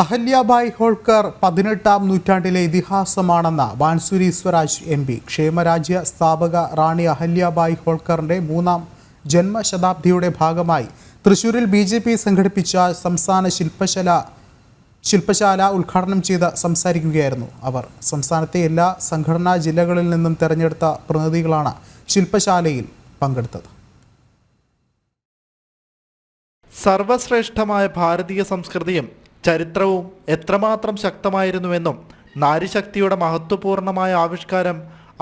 അഹല്യാബായ് ഹോൾക്കർ 18ാം നൂറ്റാണ്ടിലെ ഇതിഹാസമാണെന്ന bansuri Swaraj M P. ക്ഷേമരാജ്യ സ്ഥാപക റാണി അഹല്യാബായ് ഹോൾക്കറിന്റെ 3ാം ജന്മശതാബ്ദിയുടെ ഭാഗമായി തൃശൂരിൽ BJP സംഘടിപ്പിച്ച സംസ്ഥാന ശില്പശാല ഉദ്ഘാടനം ചെയ്ത് സംസാരിക്കുകയായിരുന്നു അവർ. സംസ്ഥാനത്തെ എല്ലാ സംഘടനാ ജില്ലകളിൽ നിന്നും തെരഞ്ഞെടുത്ത പ്രതിനിധികളാണ് ശില്പശാലയിൽ പങ്കെടുത്തത്. സർവശ്രേഷ്ഠമായ ഭാരതീയ സംസ്കൃതിയും ചരിത്രവും എത്രമാത്രം ശക്തമായിരുന്നുവെന്നും നാരിശക്തിയുടെ മഹത്വപൂർണമായ ആവിഷ്കാരം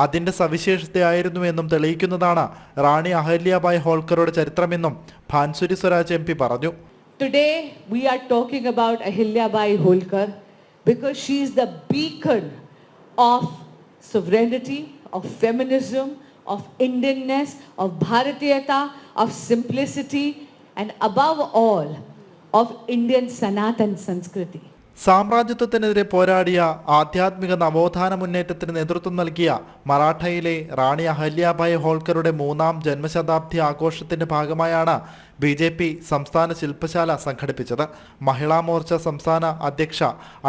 അതിൻ്റെ സവിശേഷതയായിരുന്നുവെന്നും തെളിയിക്കുന്നതാണ് റാണി അഹല്യാബായ് ഹോൾക്കറുടെ ചരിത്രമെന്നും ബാൻസുരി സ്വരാജ് MP പറഞ്ഞു. Today we are talking about Ahilyabai Holkar because she is the beacon of sovereignty, of feminism, of Indianness, of Bharatiyata, of simplicity, and above all of Indian Sanatan Sanskriti. സാമ്രാജ്യത്വത്തിനെതിരെ പോരാടിയ ആധ്യാത്മിക നവോത്ഥാന മുന്നേറ്റത്തിന് നേതൃത്വം നൽകിയ മറാഠയിലെ റാണി അഹല്യാബായ് ഹോൾക്കറുടെ 3ാം ജന്മശതാബ്ദി ആഘോഷത്തിന്റെ ഭാഗമായാണ് BJP സംസ്ഥാന ശില്പശാല സംഘടിപ്പിച്ചത്. മഹിളാ മോർച്ച സംസ്ഥാന അധ്യക്ഷ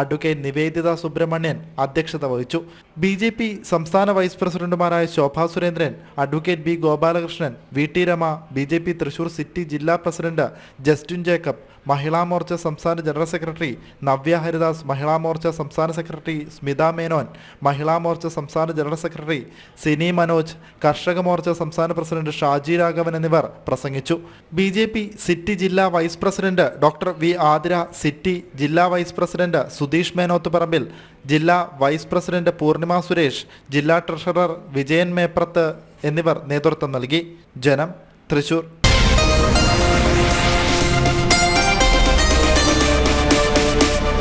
അഡ്വക്കേറ്റ് നിവേദിത സുബ്രഹ്മണ്യൻ അധ്യക്ഷത വഹിച്ചു. BJP സംസ്ഥാന വൈസ് പ്രസിഡന്റുമാരായ Shobha Surendran, advocate B Gopalakrishnan, VT Rama, BJP Thrissur city ജില്ലാ president Justin Jacob, Mahila Morcha സംസ്ഥാന ജനറൽ സെക്രട്ടറി നവ്യ ഹരിദാസ്, മഹിളാ മോർച്ച സംസ്ഥാന സെക്രട്ടറി സ്മിത മേനോൻ, മഹിളാ മോർച്ച സംസ്ഥാന ജനറൽ സെക്രട്ടറി സിനി മനോജ്, കർഷക മോർച്ച സംസ്ഥാന പ്രസിഡന്റ് ഷാജി രാഘവൻ എന്നിവർ പ്രസംഗിച്ചു. BJP സിറ്റി ജില്ലാ vice president doctor V Athira, city ജില്ലാ വൈസ് പ്രസിഡന്റ് സുധീഷ് മേനോത്തുപറമ്പിൽ, ജില്ലാ വൈസ് പ്രസിഡന്റ് പൂർണിമ സുരേഷ്, ജില്ലാ ട്രഷറർ വിജയൻ മേപ്രത്ത് എന്നിവർ നേതൃത്വം നൽകി. ജനം, തൃശൂർ.